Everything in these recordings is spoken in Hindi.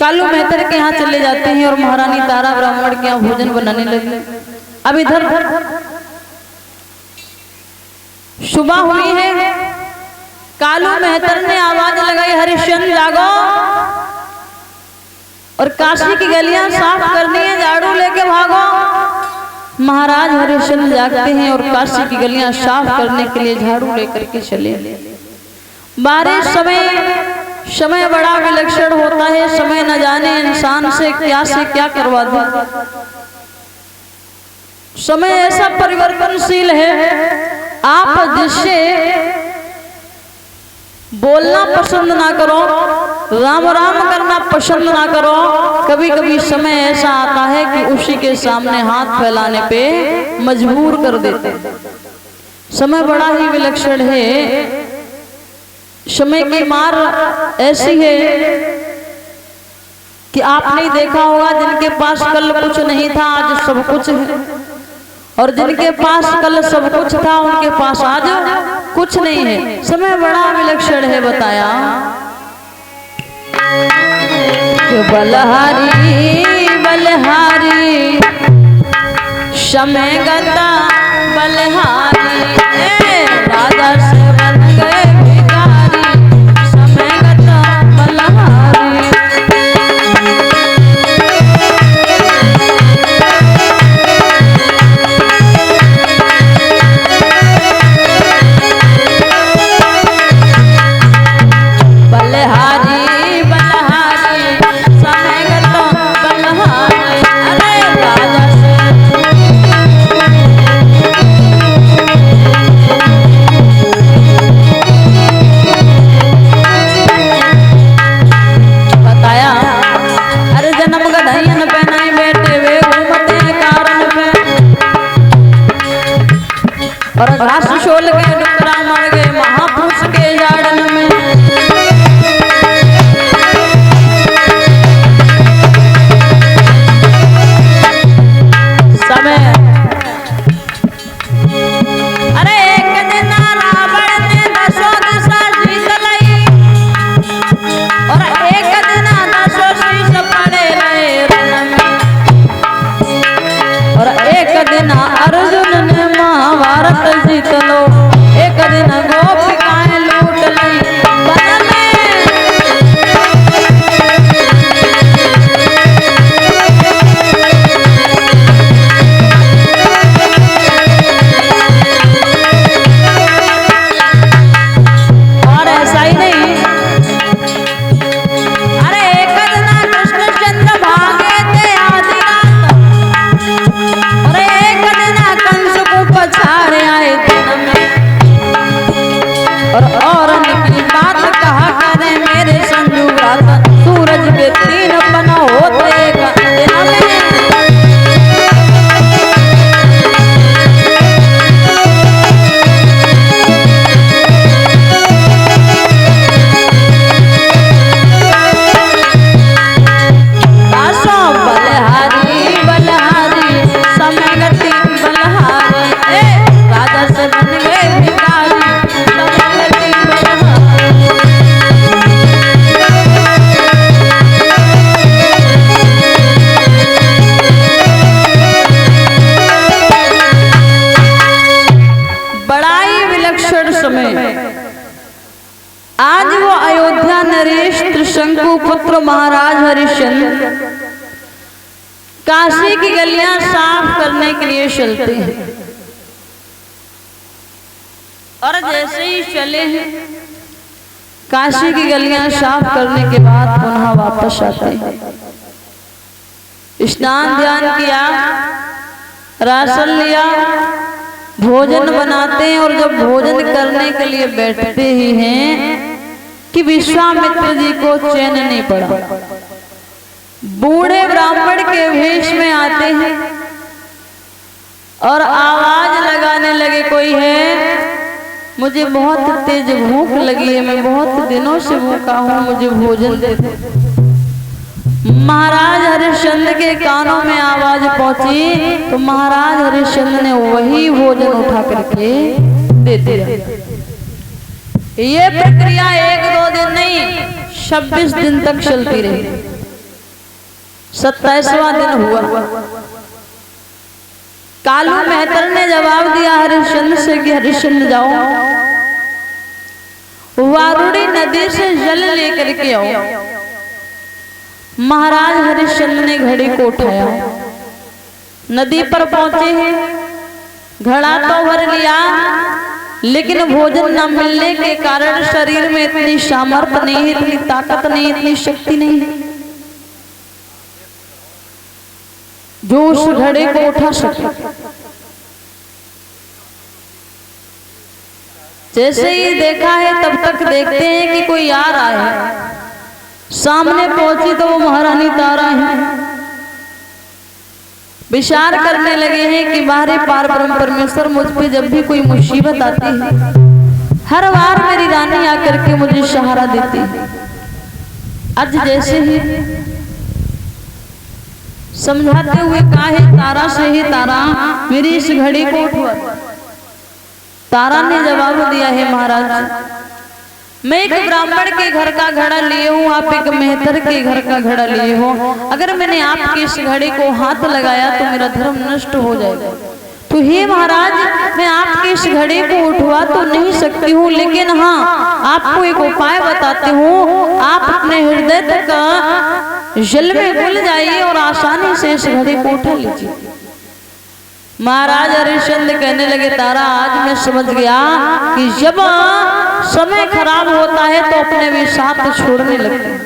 कालू मेहतर के यहाँ चले जाते हैं और महारानी तारा ब्राह्मण के यहाँ भोजन बनाने लगी। अब इधर सुबह हुई है, कालू मेहतर ने आवाज लगाई, हरिश्चंद्र जागो और काशी की गलियां साफ करनी है, झाड़ू लेके भागो। महाराज हरिश्चंद्र जागते हैं और काशी की गलियां साफ करने के लिए झाड़ू लेकर के चले। बारिश समय बड़ा विलक्षण होता है, समय न जाने इंसान से क्या करवा दे। समय ऐसा परिवर्तनशील है, आप जिससे बोलना पसंद ना करो, राम राम करना पसंद ना करो, कभी कभी समय ऐसा आता है कि उसी के सामने हाथ फैलाने पे मजबूर कर देते। समय बड़ा ही विलक्षण है, समय की मार ऐसी है कि आपने देखा होगा, जिनके पास कल कुछ नहीं था आज सब कुछ है, और जिनके पास कल सब कुछ था उनके पास आज कुछ नहीं है। समय बड़ा विलक्षण है बताया। बलहारी बलहारी समय गता बलहारी, राजा से बन गए भिखारी, समय गता बलहारी। और घास छोल के डुकरा मर गए महापुरुष के जाड़न में। समय अरे एक दिन रावण ने दसों दिशा जीत ली, और एक दिन दसों शीश पड़े रहे रण में, और एक दिन अर्जुन ने महाभारत जीत लो, एक दिन गोपिकाएं लूट ली वन में। और ऐसा ही नहीं, अरे एक दिन कृष्णचंद्र भागे थे आधी रात, और एक दिन कंस को पछाड़े आए दिन में, और निकली बात कहा करे मेरे संजू रात, सूरज के तीन बना होते एक दिन में। दासों बलहारी बलहारी समय गति बलहारी, राजा से बन गए भिखारी, समय गति बलहारी। बड़ा ही विलक्षण समय। आज वो अयोध्या नरेश त्रिशंकु पुत्र महाराज हरिश्चंद्र काशी की गलियां साफ करने के लिए चलते हैं, और जैसे ही चले हैं काशी की गलियां साफ करने के बाद पुनः वापस आते हैं। स्नान ध्यान किया, राशन लिया, भोजन बनाते हैं, और जब भोजन करने के लिए बैठते ही हैं कि विश्वामित्र जी को चैन नहीं पड़ा। बूढ़े ब्राह्मण के वेश में आते हैं और आवाज लगाने लगे, कोई है, मुझे बहुत तेज भूख लगी है, मैं बहुत दिनों से भूखा हूँ, मुझे भोजन दे दो। महाराज हरिश्चंद्र के कानों में आवाज पहुंची तो महाराज हरिश्चंद्र ने वही भोजन उठा करके देते रहे। ये प्रक्रिया 1-2 दिन नहीं 26 दिन तक चलती रही। 27वां दिन हुआ। कालू मेहतर ने जवाब दिया हरिश्चंद्र से कि हरिश्चंद्र जाओ वारुड़ी नदी से जल लेकर के आओ। महाराज हरिश्चंद्र ने घड़े को उठाया, नदी पर पहुंचे हैं, घड़ा तो भर लिया, लेकिन भोजन न मिलने के कारण शरीर में इतनी सामर्थ्य नहीं है, इतनी ताकत नहीं, इतनी शक्ति नहीं है जो उस घड़े को उठा सके। जैसे ही देखा है तब तक देखते हैं कि कोई आ रहा है। सामने पहुंची तो वो महारानी तारा है। विचार करने लगे हैं कि बाहरी पार ब्रह्म परमेश्वर मुझ पे जब भी कोई मुसीबत आती है हर बार मेरी रानी आकर के मुझे सहारा देती है। आज जैसे ही समझाते हुए कहा है तारा से ही तारा मेरी इस घड़ी को उठवा। तारा ने जवाब दिया है महाराज मैं एक ब्राह्मण के घर का घड़ा लिए हूँ, आप एक मेहतर के घर का घड़ा लिए हो। अगर मैंने आपकी इस घड़ी को हाथ लगाया तो मेरा धर्म नष्ट हो जाएगा। तो हे महाराज मैं आपकी इस घड़ी को उठवा तो नहीं सकती हूँ, लेकिन हाँ आपको एक उपाय बताती हूँ। आप अपने हृदय तक जल में घुल जाइए और आसानी से इस घड़ी को उठा लीजिए। महाराज हरिश्चंद्र कहने लगे तारा आज मैं समझ गया कि जब समय खराब होता है तो अपने भी साथ छोड़ने लगते हैं।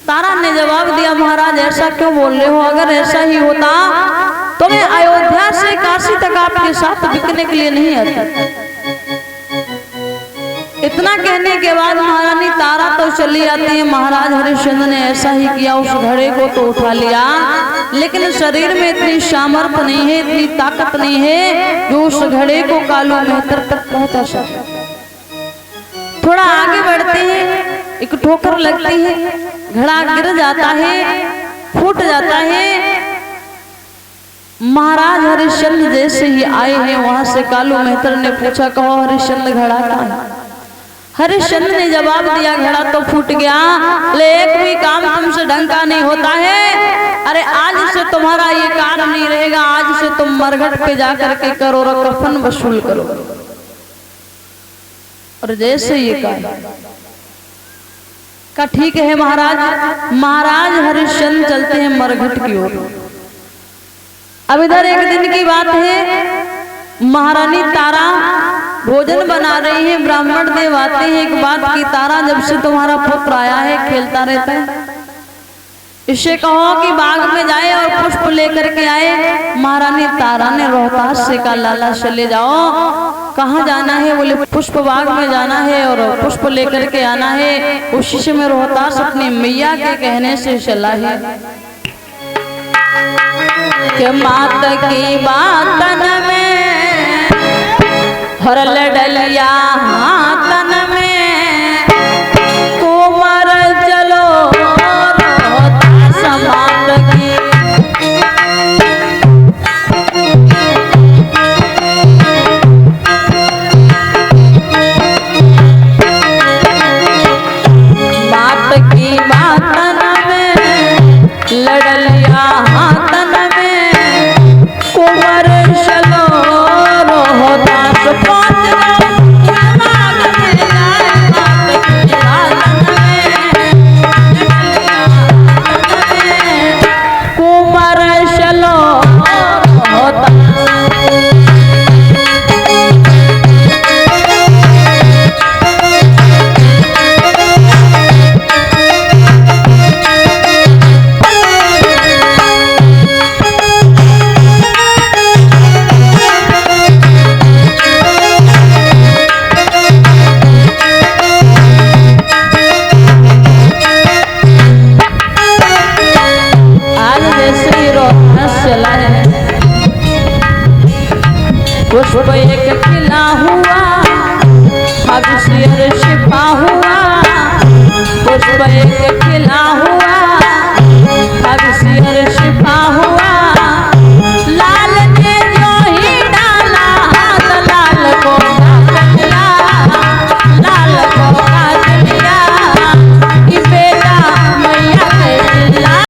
तारा ने जवाब दिया महाराज ऐसा क्यों बोल रहे हो, अगर ऐसा ही होता तो मैं अयोध्या से काशी तक आपके साथ बिकने के लिए नहीं आती। इतना कहने के बाद महारानी तारा तो चली आती है। महाराज हरिश्चंद्र ने ऐसा ही किया, उस घड़े को तो उठा लिया, लेकिन शरीर में इतनी सामर्थ्य नहीं है, इतनी ताकत नहीं है जो उस घड़े को कालू मेहतर तक पहुंचा सके। थोड़ा आगे बढ़ते हैं, एक ठोकर लगती है, घड़ा गिर जाता है, फूट जाता है। महाराज हरिश्चंद्र जैसे ही आए हैं वहां से कालू मेहतर ने पूछा कहो हरिश्चंद्र घड़ा कहाँ है। हरिश्चंद्र ने जवाब दिया घड़ा तो फूट गया, ले एक भी काम तुमसे ढंग का नहीं होता है। अरे आज से तुम्हारा ये कार्य नहीं रहेगा, आज से तुम मरघट पे जाकर के करो और कफन वसूल करो। और जैसे ये का ठीक है महाराज। महाराज हरिश्चंद्र चलते हैं मरघट की ओर। अब इधर एक दिन की बात है, महारानी तारा भोजन बना रही है, ब्राह्मण देव आते हैं। एक बात की तारा जब से तुम्हारा पुत्र आया है खेलता रहता है, इससे कहो कि बाग में जाए और पुष्प लेकर के आए। महारानी तारा ने रोहतास से कहा लाला चले जाओ। कहाँ जाना है, बोले पुष्प बाग में जाना है और पुष्प लेकर के आना है। उसी से मैं रोहतास अपनी मैया के कहने से चला है कि मात की बातन में हर लडलिया हाथ